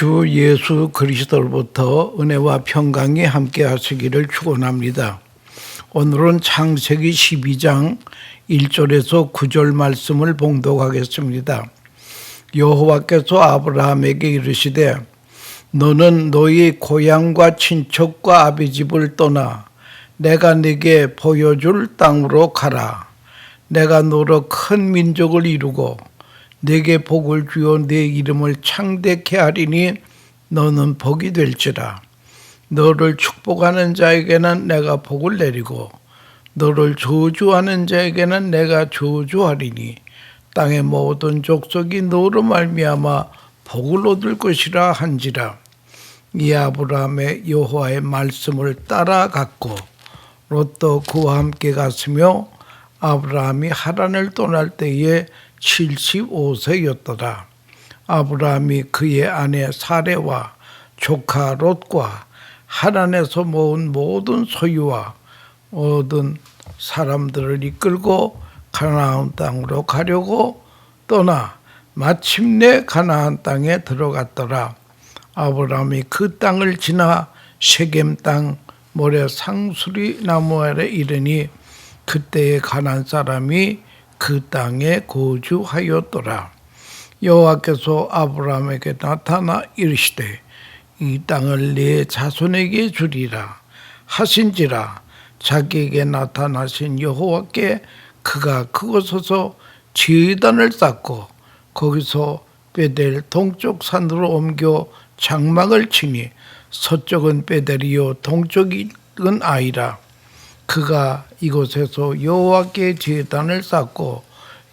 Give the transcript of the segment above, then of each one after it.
주 예수 그리스도로부터 은혜와 평강이 함께 하시기를 축원합니다. 오늘은 창세기 12장 1절에서 9절 말씀을 봉독하겠습니다. 여호와께서 아브라함에게 이르시되 너는 너희 고향과 친척과 아비 집을 떠나 내가 네게 보여줄 땅으로 가라. 내가 너로 큰 민족을 이루고 네게 복을 주어 네 이름을 창대케 하리니 너는 복이 될지라. 너를 축복하는 자에게는 내가 복을 내리고 너를 저주하는 자에게는 내가 저주하리니 땅의 모든 족속이 너로 말미암아 복을 얻을 것이라 한지라. 이 아브라함의 여호와의 말씀을 따라갔고 롯도 그와 함께 갔으며 아브라함이 하란을 떠날 때에 75세였더라. 아브라함이 그의 아내 사레와 조카 롯과 하란에서 모은 모든 소유와 모든 사람들을 이끌고 가나안 땅으로 가려고 떠나 마침내 가나안 땅에 들어갔더라. 아브라함이 그 땅을 지나 세겜 땅 모래 상수리 나무 아래 이르니 그때의 가나안 사람이 그 땅에 거주하였더라. 여호와께서 아브라함에게 나타나 이르시되 이 땅을 네 자손에게 주리라 하신지라. 자기에게 나타나신 여호와께 그가 그곳에서 제단을 쌓고 거기서 베델 동쪽 산으로 옮겨 장막을 치니 서쪽은 베델이요 동쪽은 아이라. 그가 이곳에서 여호와께 제단을 쌓고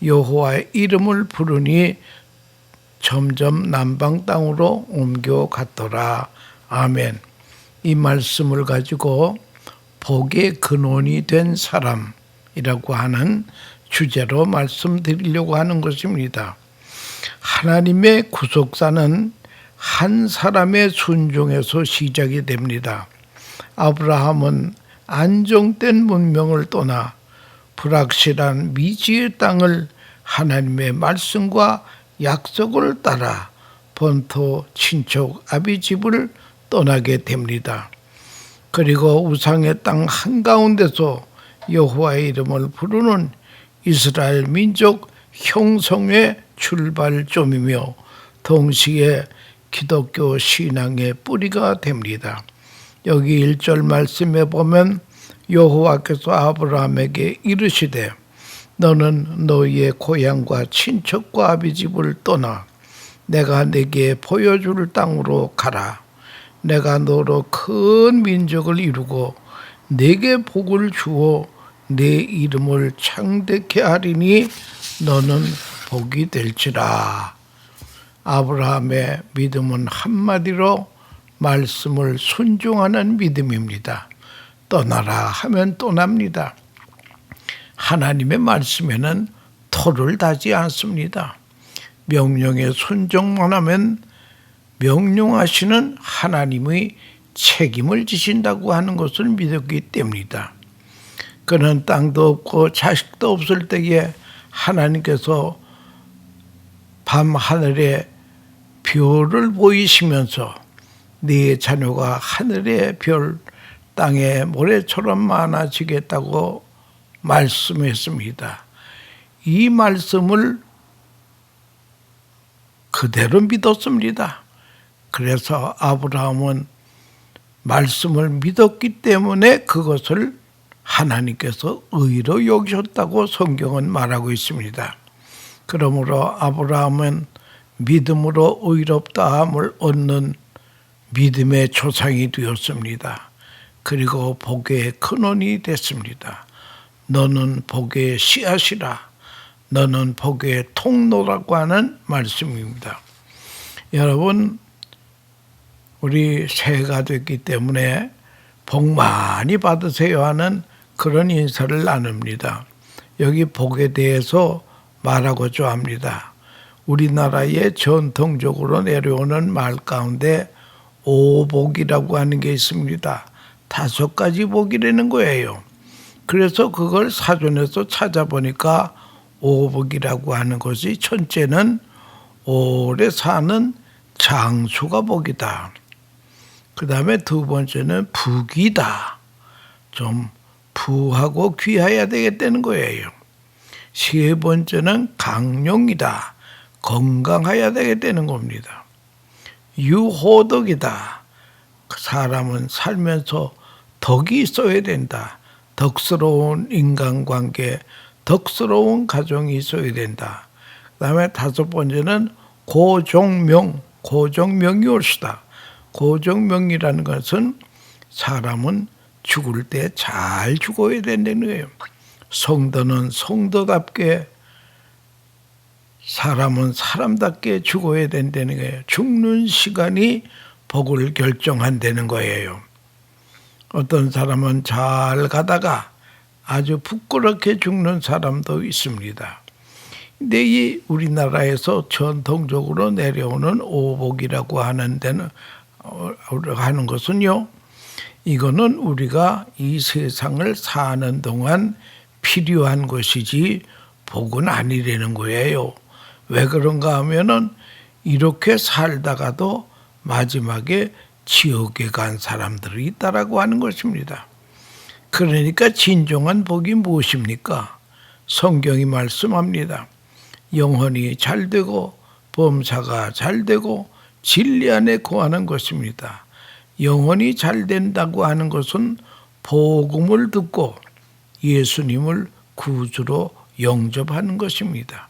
여호와의 이름을 부르니 점점 남방 땅으로 옮겨갔더라. 아멘. 이 말씀을 가지고 복의 근원이 된 사람이라고 하는 주제로 말씀드리려고 하는 것입니다. 하나님의 구속사는 한 사람의 순종에서 시작이 됩니다. 아브라함은 안정된 문명을 떠나 불확실한 미지의 땅을 하나님의 말씀과 약속을 따라 본토 친척 아비 집을 떠나게 됩니다. 그리고 우상의 땅 한가운데서 여호와의 이름을 부르는 이스라엘 민족 형성의 출발점이며 동시에 기독교 신앙의 뿌리가 됩니다. 여기 1절 말씀에 보면 여호와께서 아브라함에게 이르시되 너는 너희의 고향과 친척과 아비 집을 떠나 내가 네게 보여줄 땅으로 가라. 내가 너로 큰 민족을 이루고 네게 복을 주어 네 이름을 창대케 하리니 너는 복이 될지라. 아브라함의 믿음은 한마디로 말씀을 순종하는 믿음입니다. 떠나라 하면 떠납니다. 하나님의 말씀에는 토를 다지 않습니다. 명령에 순종만 하면 명령하시는 하나님의 책임을 지신다고 하는 것을 믿었기 때문이다. 그는 땅도 없고 자식도 없을 때에 하나님께서 밤하늘에 별을 보이시면서 네 자녀가 하늘의 별 땅의 모래처럼 많아지겠다고 말씀했습니다. 이 말씀을 그대로 믿었습니다. 그래서 아브라함은 말씀을 믿었기 때문에 그것을 하나님께서 의로 여기셨다고 성경은 말하고 있습니다. 그러므로 아브라함은 믿음으로 의롭다함을 얻는 믿음의 조상이 되었습니다. 그리고 복의 근원이 됐습니다. 너는 복의 씨앗이라. 너는 복의 통로라고 하는 말씀입니다. 여러분, 우리 새해가 됐기 때문에 복 많이 받으세요 하는 그런 인사를 나눕니다. 여기 복에 대해서 말하고자 합니다. 우리나라의 전통적으로 내려오는 말 가운데 오복이라고 하는 게 있습니다. 5가지 복이라는 거예요. 그래서 그걸 사전에서 찾아보니까 오복이라고 하는 것이 첫째는 오래 사는 장수가 복이다. 그 다음에 두 번째는 부귀다. 좀 부하고 귀해야 되겠다는 거예요. 세 번째는 강령이다. 건강해야 되겠다는 겁니다. 유호덕이다. 사람은 살면서 덕이 있어야 된다. 덕스러운 인간관계, 덕스러운 가정이 있어야 된다. 그 다음에 다섯 번째는 고종명, 고종명이 옳시다. 고종명이라는 것은 사람은 죽을 때 잘 죽어야 된다는 거예요. 성도는 성도답게, 사람은 사람답게 죽어야 된다는 거예요. 죽는 시간이 복을 결정한다는 거예요. 어떤 사람은 잘 가다가 아주 부끄럽게 죽는 사람도 있습니다. 근데 이 우리나라에서 전통적으로 내려오는 오복이라고 하는 데는 하는 것은요, 이거는 우리가 이 세상을 사는 동안 필요한 것이지 복은 아니라는 거예요. 왜 그런가 하면은 이렇게 살다가도 마지막에 지옥에 간 사람들이 있다라고 하는 것입니다. 그러니까 진정한 복이 무엇입니까? 성경이 말씀합니다. 영혼이 잘되고 범사가 잘되고 진리 안에 거하는 것입니다. 영혼이 잘된다고 하는 것은 복음을 듣고 예수님을 구주로 영접하는 것입니다.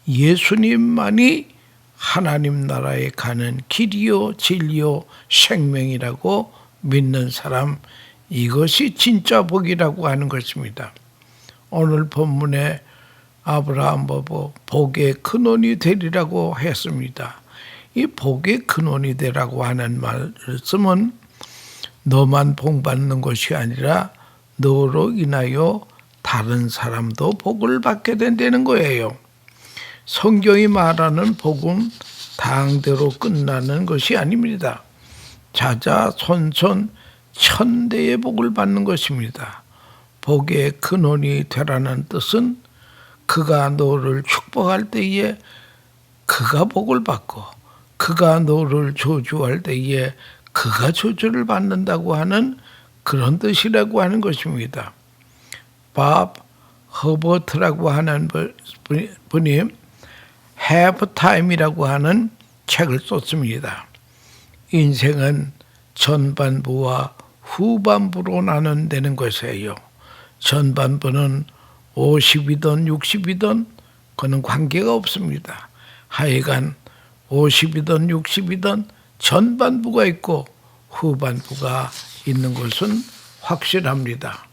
예수님만이 하나님 나라에 가는 길이요 진리요 생명이라고 믿는 사람, 이것이 진짜 복이라고 하는 것입니다. 오늘 본문에 아브라함 보고 복의 근원이 되리라고 했습니다. 이 복의 근원이 되라고 하는 말씀은 너만 복받는 것이 아니라 너로 인하여 다른 사람도 복을 받게 된다는 거예요. 성경이 말하는 복은 당대로 끝나는 것이 아닙니다. 자자손손 천대의 복을 받는 것입니다. 복의 근원이 되라는 뜻은 그가 너를 축복할 때에 그가 복을 받고, 그가 너를 저주할 때에 그가 저주를 받는다고 하는 그런 뜻이라고 하는 것입니다. 밥 허버트라고 하는 분이 Have Time이라고 하는 책을 썼습니다. 인생은 전반부와 후반부로 나눈다는 것이에요. 전반부는 50이든 60이든 그는 관계가 없습니다. 하여간 50이든 60이든 전반부가 있고 후반부가 있는 것은 확실합니다.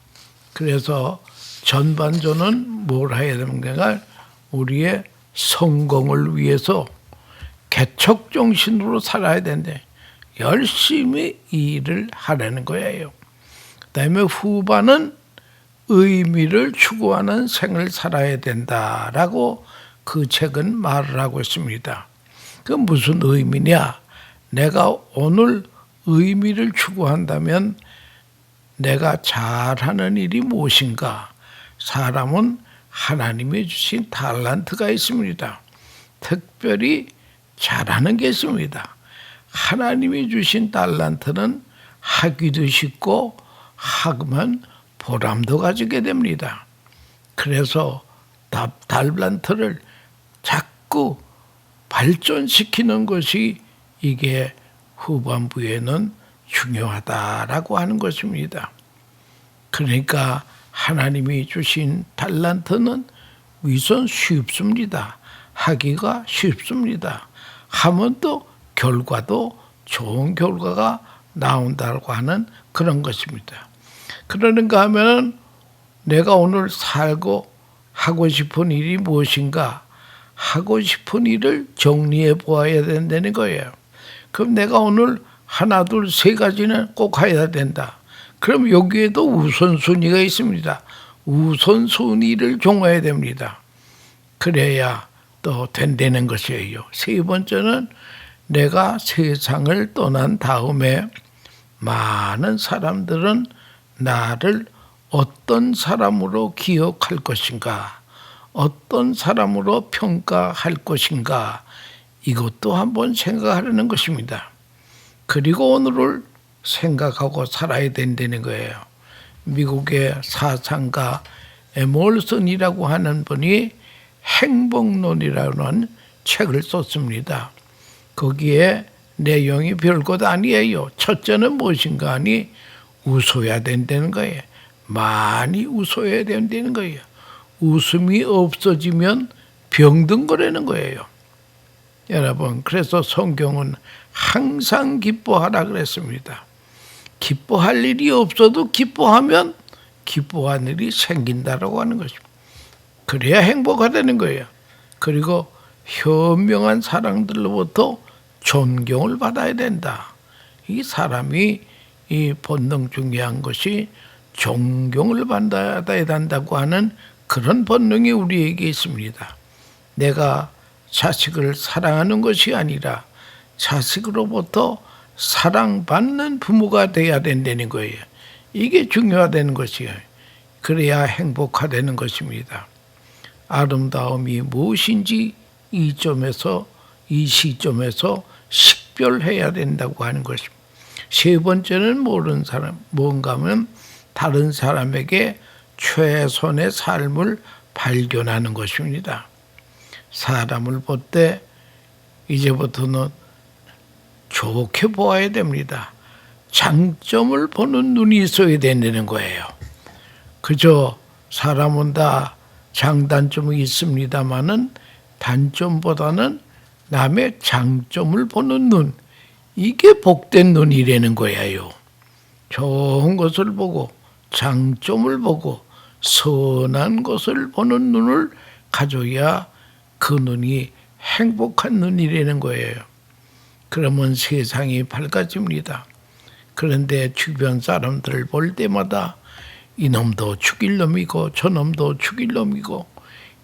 그래서 전반전은 뭘 해야 되는가? 우리의 성공을 위해서 개척정신으로 살아야 되는데 열심히 일을 하라는 거예요. 그 다음에 후반은 의미를 추구하는 생을 살아야 된다라고 그 책은 말을 하고 있습니다. 그 무슨 의미냐? 내가 오늘 의미를 추구한다면 내가 잘하는 일이 무엇인가? 사람은 하나님이 주신 달란트가 있습니다. 특별히 잘하는 게 있습니다. 하나님이 주신 달란트는 하기도 쉽고 하면 보람도 가지게 됩니다. 그래서 달란트를 자꾸 발전시키는 것이 이게 후반부에는 중요하다라고 하는 것입니다. 그러니까 하나님이 주신 달란트는 우선 쉽습니다. 하기가 쉽습니다. 하면 또 결과도 좋은 결과가 나온다고 하는 그런 것입니다. 그러는가 하면 내가 오늘 살고 하고 싶은 일이 무엇인가? 하고 싶은 일을 정리해 보아야 된다는 거예요. 그럼 내가 오늘 하나, 둘, 세 가지는 꼭 해야 된다. 그럼 여기에도 우선순위가 있습니다. 우선순위를 정해야 됩니다. 그래야 또 된다는 것이에요. 세 번째는 내가 세상을 떠난 다음에 많은 사람들은 나를 어떤 사람으로 기억할 것인가, 어떤 사람으로 평가할 것인가, 이것도 한번 생각하려는 것입니다. 그리고 오늘을 생각하고 살아야 된다는 거예요. 미국의 사상가 에멀슨이라고 하는 분이 행복론이라는 책을 썼습니다. 거기에 내용이 별것 아니에요. 첫째는 무엇인가 하니 웃어야 된다는 거예요. 많이 웃어야 된다는 거예요. 웃음이 없어지면 병든 거라는 거예요. 여러분, 그래서 성경은 항상 기뻐하라 그랬습니다. 기뻐할 일이 없어도 기뻐하면 기뻐하는 일이 생긴다라고 하는 것입니다. 그래야 행복하다는 거예요. 그리고 현명한 사람들로부터 존경을 받아야 된다. 이 사람이 이 본능 중요한 것이 존경을 받아야 된다고 하는 그런 본능이 우리에게 있습니다. 내가 자식을 사랑하는 것이 아니라 자식으로부터 사랑받는 부모가 돼야 된다는 거예요. 이게 중요하다는 것이에요. 그래야 행복하다는 것입니다. 아름다움이 무엇인지 이 시점에서 식별해야 된다고 하는 것입니다. 세 번째는 모르는 사람, 뭔가 하면 다른 사람에게 최선의 삶을 발견하는 것입니다. 사람을 볼 때 이제부터는 좋게 보아야 됩니다. 장점을 보는 눈이 있어야 된다는 거예요. 그저 사람은 다 장단점이 있습니다마는 단점보다는 남의 장점을 보는 눈, 이게 복된 눈이라는 거예요. 좋은 것을 보고 장점을 보고 선한 것을 보는 눈을 가져야 그 눈이 행복한 눈이라는 거예요. 그러면 세상이 밝아집니다. 그런데 주변 사람들을 볼 때마다 이놈도 죽일 놈이고 저놈도 죽일 놈이고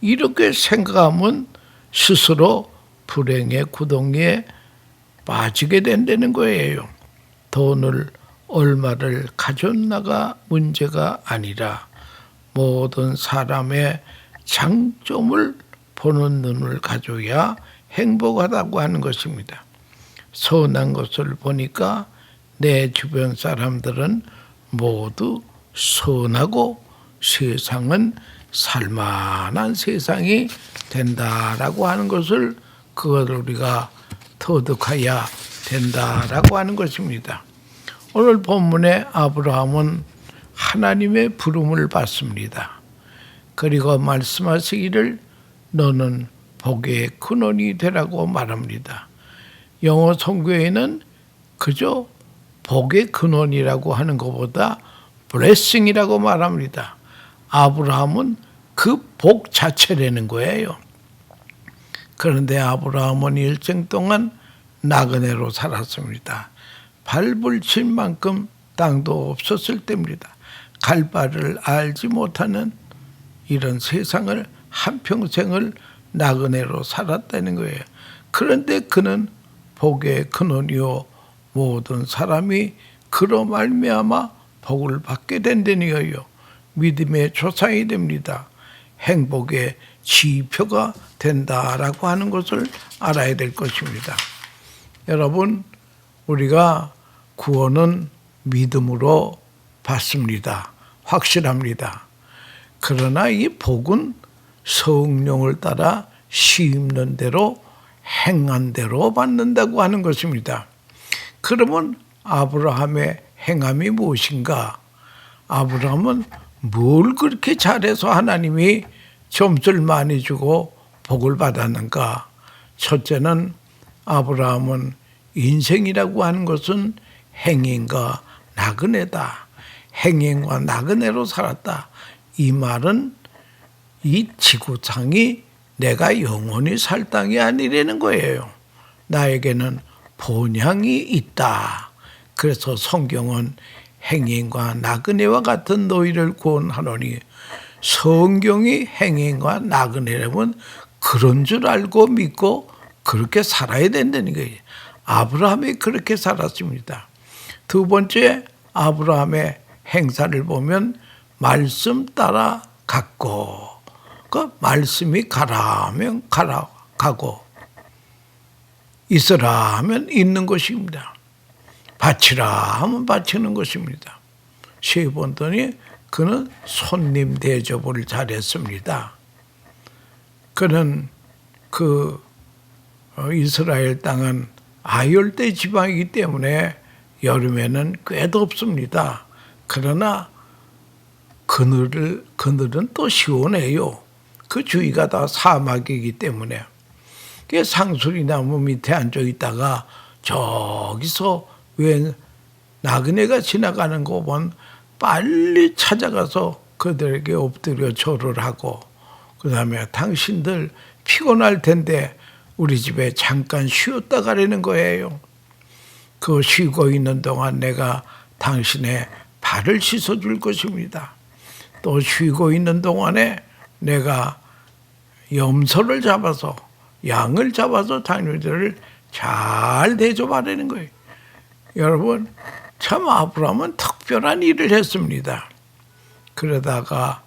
이렇게 생각하면 스스로 불행의 구덩이에 빠지게 된다는 거예요. 돈을 얼마를 가져나가 문제가 아니라 모든 사람의 장점을 보는 눈을 가져야 행복하다고 하는 것입니다. 선한 것을 보니까 내 주변 사람들은 모두 선하고 세상은 살만한 세상이 된다라고 하는 것을 그걸 우리가 터득해야 된다라고 하는 것입니다. 오늘 본문에 아브라함은 하나님의 부름을 받습니다. 그리고 말씀하시기를 너는 복의 근원이 되라고 말합니다. 영어 성경에는 그저 복의 근원이라고 하는 것보다 blessing이라고 말합니다. 아브라함은 그 복 자체라는 거예요. 그런데 아브라함은 일생 동안 나그네로 살았습니다. 밟을 칠 만큼 땅도 없었을 때입니다. 갈 바를 알지 못하는 이런 세상을 한평생을 나그네로 살았다는 거예요. 그런데 그는 복의 근원이요 모든 사람이 그로 말미암아 복을 받게 된다는 거예요. 믿음의 조상이 됩니다. 행복의 지표가 된다라고 하는 것을 알아야 될 것입니다. 여러분, 우리가 구원은 믿음으로 받습니다. 확실합니다. 그러나 이 복은 성령을 따라 심는 대로 행한 대로 받는다고 하는 것입니다. 그러면 아브라함의 행함이 무엇인가? 아브라함은 뭘 그렇게 잘해서 하나님이 점수를 많이 주고 복을 받았는가? 첫째는 아브라함은 인생이라고 하는 것은 행인과 나그네다. 행인과 나그네로 살았다. 이 말은 이 지구상이 내가 영원히 살 땅이 아니라는 거예요. 나에게는 본향이 있다. 그래서 성경은 행인과 나그네와 같은 너희를 구원하노니 성경이 행인과 나그네라면 그런 줄 알고 믿고 그렇게 살아야 된다는 거예요. 아브라함이 그렇게 살았습니다. 두 번째, 아브라함의 행사를 보면 말씀 따라 갔고, 그 말씀이 가라 하면 가고, 있으라 하면 있는 것입니다. 바치라 하면 바치는 것입니다. 세 번 더니 그는 손님 대접을 잘했습니다. 그는 이스라엘 땅은 아열대 지방이기 때문에 여름에는 꽤 덥습니다. 그러나 그늘은 또 시원해요. 그 주위가 다 사막이기 때문에. 상수리 나무 밑에 앉아 있다가 저기서 웬 나그네가 지나가는 거 보면 빨리 찾아가서 그들에게 엎드려 절을 하고, 그 다음에 당신들 피곤할 텐데 우리 집에 잠깐 쉬었다 가려는 거예요. 그 쉬고 있는 동안 내가 당신의 발을 씻어줄 것입니다. 또 쉬고 있는 동안에 내가 염소를 잡아서, 양을 잡아서 당신들을 잘 대접하려는 거예요. 여러분, 참 아브라함은 특별한 일을 했습니다. 그러다가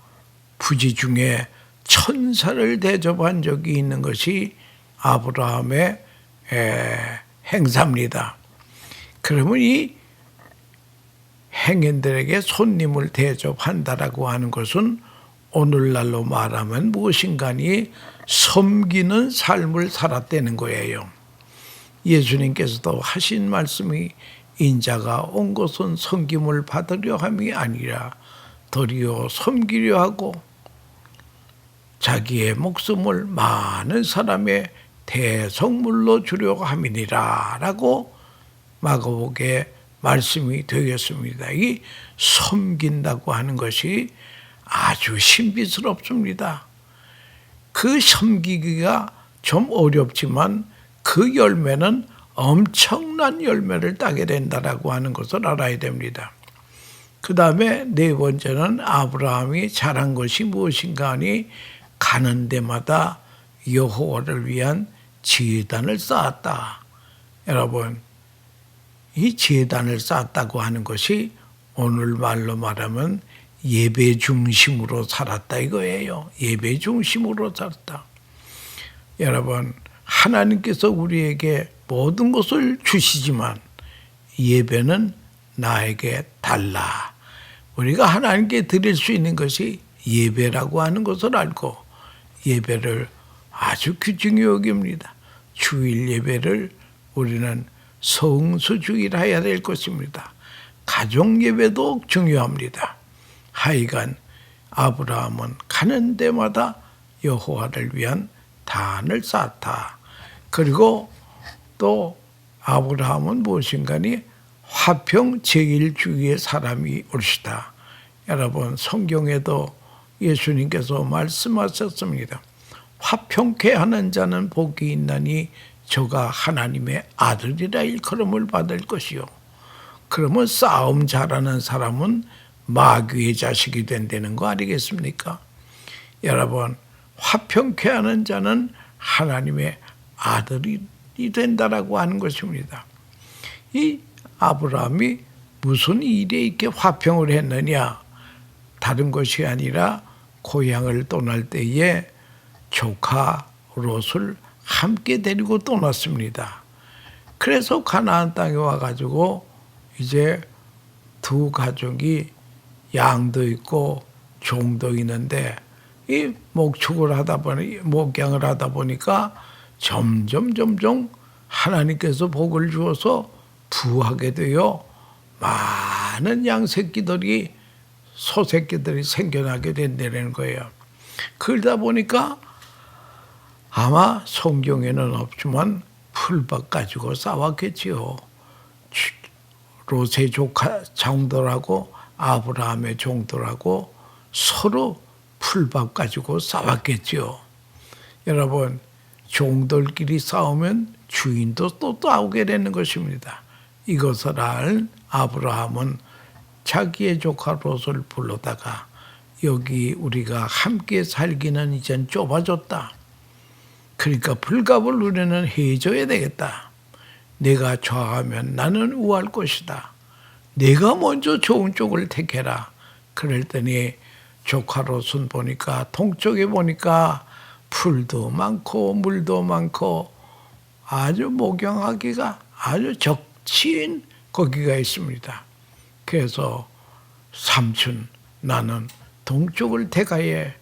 부지 중에 천사를 대접한 적이 있는 것이 아브라함의 행사입니다. 그러면 이 행인들에게 손님을 대접한다라고 하는 것은 오늘날로 말하면 무엇인가니 섬기는 삶을 살았다는 거예요. 예수님께서도 하신 말씀이 인자가 온 것은 섬김을 받으려 함이 아니라 도리어 섬기려 하고 자기의 목숨을 많은 사람의 대성물로 주려고 함이니라 라고 마가복음에 말씀이 되겠습니다. 이 섬긴다고 하는 것이 아주 신비스럽습니다. 그 섬기기가 좀 어렵지만 그 열매는 엄청난 열매를 따게 된다라고 하는 것을 알아야 됩니다. 그 다음에 네 번째는 아브라함이 잘한 것이 무엇인가 하니 가는 데마다 여호와를 위한 제단을 쌓았다. 여러분, 이 제단을 쌓았다고 하는 것이 오늘 말로 말하면 예배 중심으로 살았다 이거예요. 예배 중심으로 살았다. 여러분, 하나님께서 우리에게 모든 것을 주시지만 예배는 나에게 달라. 우리가 하나님께 드릴 수 있는 것이 예배라고 하는 것을 알고 예배를 아주 귀중히 여깁니다. 주일 예배를 우리는 성수주일 해야 될 것입니다. 가족 예배도 중요합니다. 하여간 아브라함은 가는 데마다 여호와를 위한 단을 쌓았다. 그리고 또 아브라함은 무엇인가니 화평 제1주의의 사람이 옳시다. 여러분, 성경에도 예수님께서 말씀하셨습니다. 화평케 하는 자는 복이 있나니 저가 하나님의 아들이라 일컬음을 받을 것이요. 그러면 싸움 잘하는 사람은 마귀의 자식이 된다는 거 아니겠습니까? 여러분, 화평케 하는 자는 하나님의 아들이 된다라고 하는 것입니다. 이 아브라함이 무슨 일에 이렇게 화평을 했느냐? 다른 것이 아니라 고향을 떠날 때에 조카 롯을 함께 데리고 떠났습니다. 그래서 가나안 땅에 와가지고 이제 두 가족이 양도 있고 종도 있는데 이 목축을 하다 보니 목양을 하다 보니까 점점 하나님께서 복을 주어서 부하게 되어 많은 양새끼들이 소새끼들이 생겨나게 된다는 거예요. 그러다 보니까 아마 성경에는 없지만 풀밭 가지고 싸웠겠지요. 롯의 조카 종들하고 아브라함의 종들하고 서로 풀밭 가지고 싸웠겠지요. 여러분, 종들끼리 싸우면 주인도 또 싸우게 되는 것입니다. 이것을 알 아브라함은 자기의 조카 롯을 불러다가 여기 우리가 함께 살기는 이젠 좁아졌다. 그러니까 불갑을 우리는 해줘야 되겠다. 내가 좌하면 나는 우할 것이다. 내가 먼저 좋은 쪽을 택해라. 그랬더니 조카 롯은 보니까 동쪽에 보니까 풀도 많고 물도 많고 아주 목양하기가 아주 적치인 거기가 있습니다. 그래서 삼촌 나는 동쪽을 택하에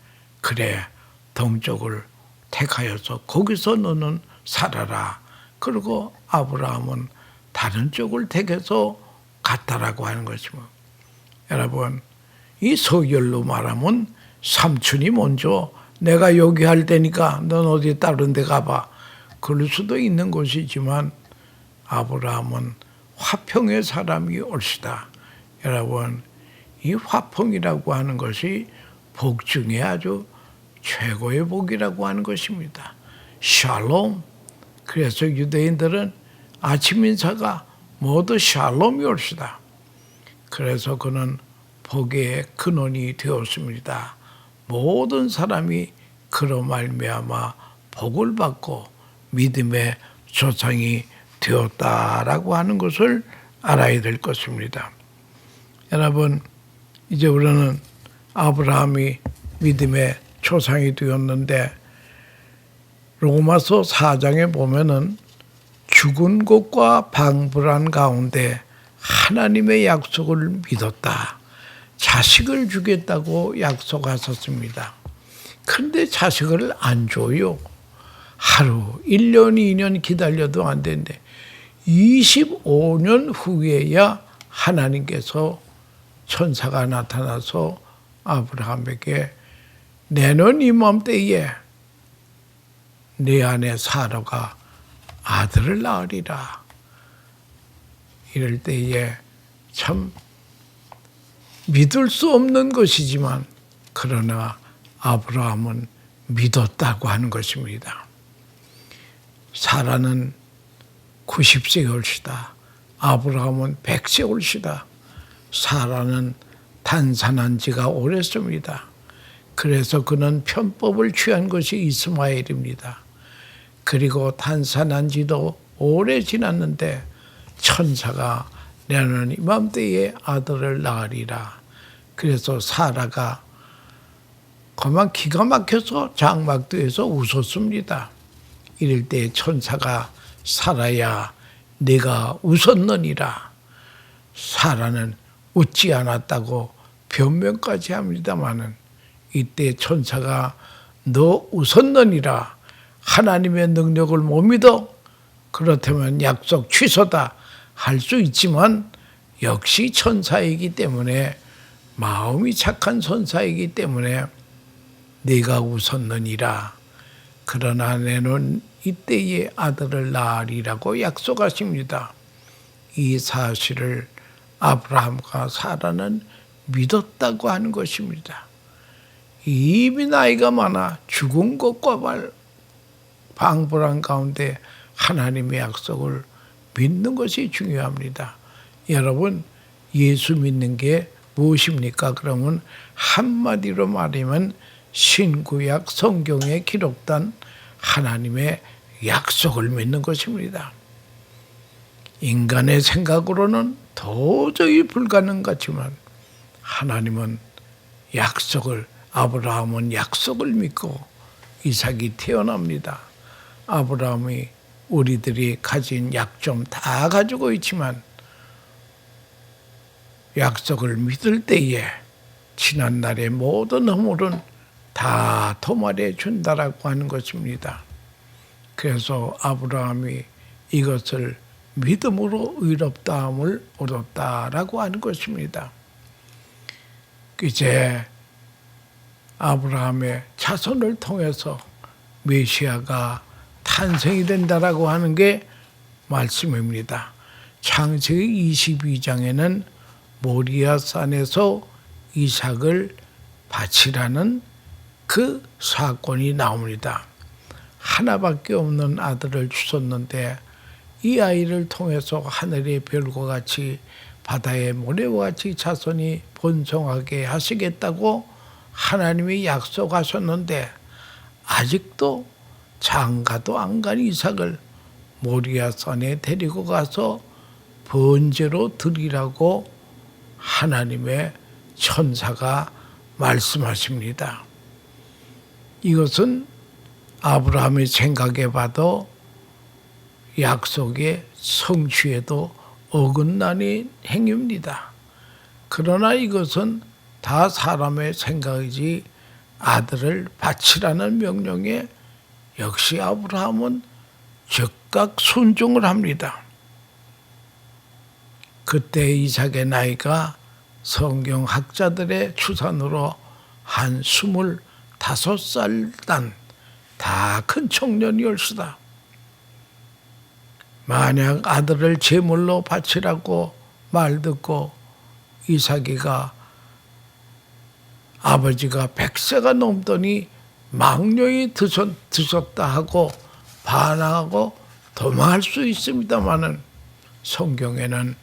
그래 동쪽을 택하여서 거기서 너는 살아라. 그리고 아브라함은 다른 쪽을 택해서 갔다라고 하는 것이고 여러분 이 서열로 말하면 삼촌이 먼저 내가 여기 할 테니까 넌 어디 다른 데 가봐. 그럴 수도 있는 것이지만 아브라함은 화평의 사람이 옳시다. 여러분 이 화평이라고 하는 것이 복 중에 아주 최고의 복이라고 하는 것입니다. 샬롬. 그래서 유대인들은 아침 인사가 모두 샬롬이 옳시다. 그래서 그는 복의 근원이 되었습니다. 모든 사람이 그로 말미암아 복을 받고 믿음의 조상이 되었다라고 하는 것을 알아야 될 것입니다. 여러분 이제 우리는 아브라함이 믿음의 조상이 되었는데 로마서 4장에 보면은 죽은 것과 방불한 가운데 하나님의 약속을 믿었다. 자식을 주겠다고 약속하셨습니다. 그런데 자식을 안 줘요. 하루, 1년, 2년 기다려도 안 되는데 25년 후에야 하나님께서 천사가 나타나서 아브라함에게 내년 이맘때에 내 아내 사라가 아들을 낳으리라. 이럴 때에 참 믿을 수 없는 것이지만 그러나 아브라함은 믿었다고 하는 것입니다. 사라는 90세 올시다. 아브라함은 100세 올시다. 사라는 단산한 지가 오랬습니다. 그래서 그는 편법을 취한 것이 이스마엘입니다. 그리고 단산한 지도 오래 지났는데 천사가 내년 이맘때에 아들을 낳으리라. 그래서 사라가 그만 기가 막혀서 장막도에서 웃었습니다. 이럴 때 천사가 사라야 네가 웃었느니라. 사라는 웃지 않았다고 변명까지 합니다마는 이때 천사가 너 웃었느니라. 하나님의 능력을 못 믿어? 그렇다면 약속 취소다 할 수 있지만 역시 천사이기 때문에 마음이 착한 천사이기 때문에 네가 웃었느니라. 그러나 내는 이때에 아들을 낳으리라고 약속하십니다. 이 사실을 아브라함과 사라는 믿었다고 하는 것입니다. 이미 나이가 많아 죽은 것과 방불한 가운데 하나님의 약속을 믿는 것이 중요합니다. 여러분 예수 믿는 게 무엇입니까? 그러면 한마디로 말하면 신구약 성경에 기록된 하나님의 약속을 믿는 것입니다. 인간의 생각으로는 도저히 불가능 같지만 하나님은 약속을 아브라함은 약속을 믿고 이삭이 태어납니다. 아브라함이 우리들이 가진 약점 다 가지고 있지만 약속을 믿을 때에 지난날의 모든 허물은 다 도말해 준다라고 하는 것입니다. 그래서 아브라함이 이것을 믿음으로 의롭다함을 얻었다라고 하는 것입니다. 이제 아브라함의 자손을 통해서 메시아가 탄생이 된다라고 하는 게 말씀입니다. 창세기 22장에는 모리아산에서 이삭을 바치라는 그 사건이 나옵니다. 하나밖에 없는 아들을 주셨는데 이 아이를 통해서 하늘의 별과 같이 바다의 모래와 같이 자손이 번성하게 하시겠다고 하나님이 약속하셨는데 아직도 장가도 안 간 이삭을 모리아산에 데리고 가서 번제로 드리라고 하나님의 천사가 말씀하십니다. 이것은 아브라함이 생각해 봐도 약속의 성취에도 어긋나는 행위입니다. 그러나 이것은 다 사람의 생각이지 아들을 바치라는 명령에 역시 아브라함은 즉각 순종을 합니다. 그때 이삭의 나이가 성경 학자들의 추산으로 한 25살 단 다 큰 청년이었으다. 만약 아들을 제물로 바치라고 말 듣고 이삭이가 아버지가 100세가 넘더니 망령이 드셨다 하고 반항하고 도망할 수 있습니다마는 성경에는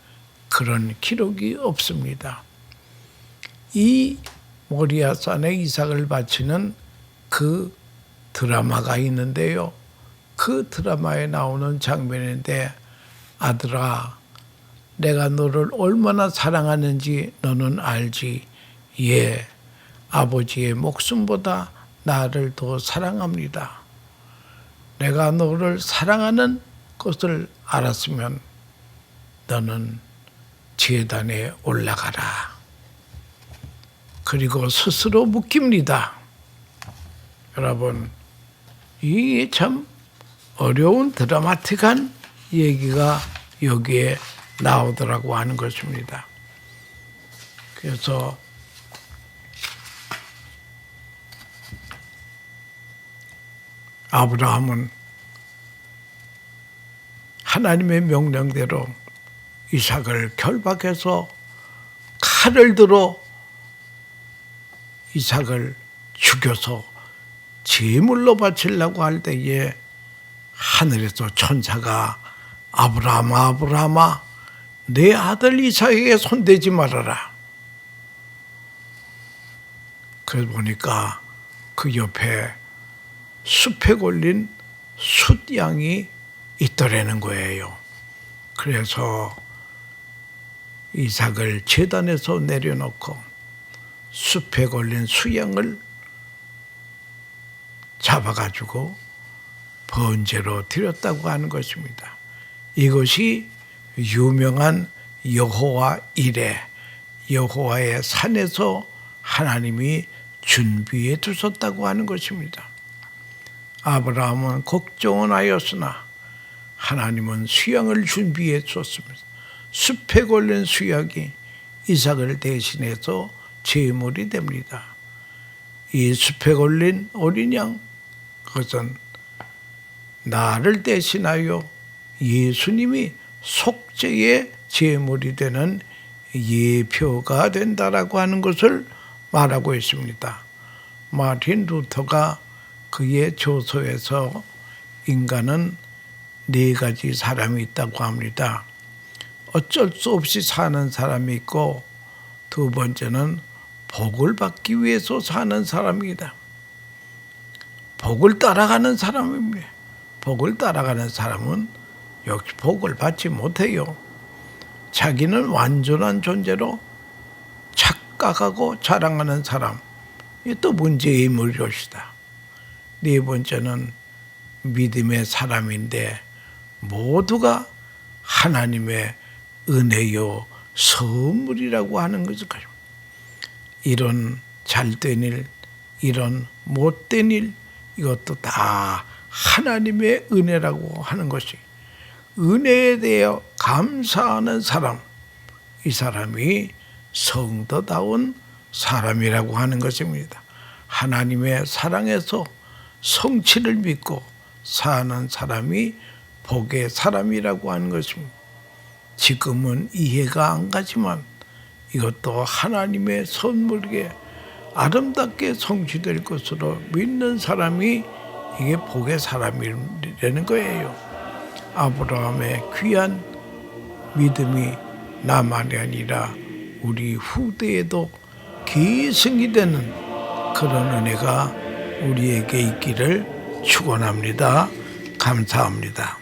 그런 기록이 없습니다. 이 모리아산에 이삭을 바치는 그 드라마가 있는데요. 그 드라마에 나오는 장면인데, 아들아, 내가 너를 얼마나 사랑하는지 너는 알지? 예, 아버지의 목숨보다 나를 더 사랑합니다. 내가 너를 사랑하는 것을 알았으면 너는 제단에 올라가라. 그리고 스스로 묻깁니다. 여러분, 이게 참 어려운 드라마틱한 얘기가 여기에 나오더라고 하는 것입니다. 그래서 아브라함은 하나님의 명령대로 이삭을 결박해서 칼을 들어 이삭을 죽여서 제물로 바치려고 할 때에 하늘에서 천사가 아브라함아, 아브라함아, 내 아들 이삭에게 손대지 말아라. 그래서 보니까 그 옆에 숲에 걸린 숫양이 있더라는 거예요. 그래서 이삭을 제단에서 내려놓고 숲에 걸린 수양을 잡아가지고 번제로 드렸다고 하는 것입니다. 이것이 유명한 여호와 이레, 여호와의 산에서 하나님이 준비해 두셨다고 하는 것입니다. 아브라함은 걱정은 하였으나 하나님은 수양을 준비해 줬습니다. 숲에 걸린 수양이 이삭을 대신해서 제물이 됩니다. 이 숲에 걸린 어린 양, 그것은 나를 대신하여 예수님이 속죄의 제물이 되는 예표가 된다라고 하는 것을 말하고 있습니다. 마틴 루터가 그의 조서에서 인간은 4가지 사람이 있다고 합니다. 어쩔 수 없이 사는 사람이 있고, 두 번째는 복을 받기 위해서 사는 사람이다. 복을 따라가는 사람입니다. 복을 따라가는 사람은 역시 복을 받지 못해요. 자기는 완전한 존재로 착각하고 자랑하는 사람, 이게 또 문제의 인물이시다. 4번째는 믿음의 사람인데 모두가 하나님의 은혜요 선물이라고 하는 것을 가지고, 이런 잘된 일, 이런 못된 일, 이것도 다 하나님의 은혜라고 하는 것이, 은혜에 대해 감사하는 사람, 이 사람이 성도다운 사람이라고 하는 것입니다. 하나님의 사랑에서 성취를 믿고 사는 사람이 복의 사람이라고 하는 것입니다. 지금은 이해가 안 가지만 이것도 하나님의 선물에 아름답게 성취될 것으로 믿는 사람이 이게 복의 사람이라는 거예요. 아브라함의 귀한 믿음이 나만이 아니라 우리 후대에도 계승이 되는 그런 은혜가 우리에게 있기를 축원합니다. 감사합니다.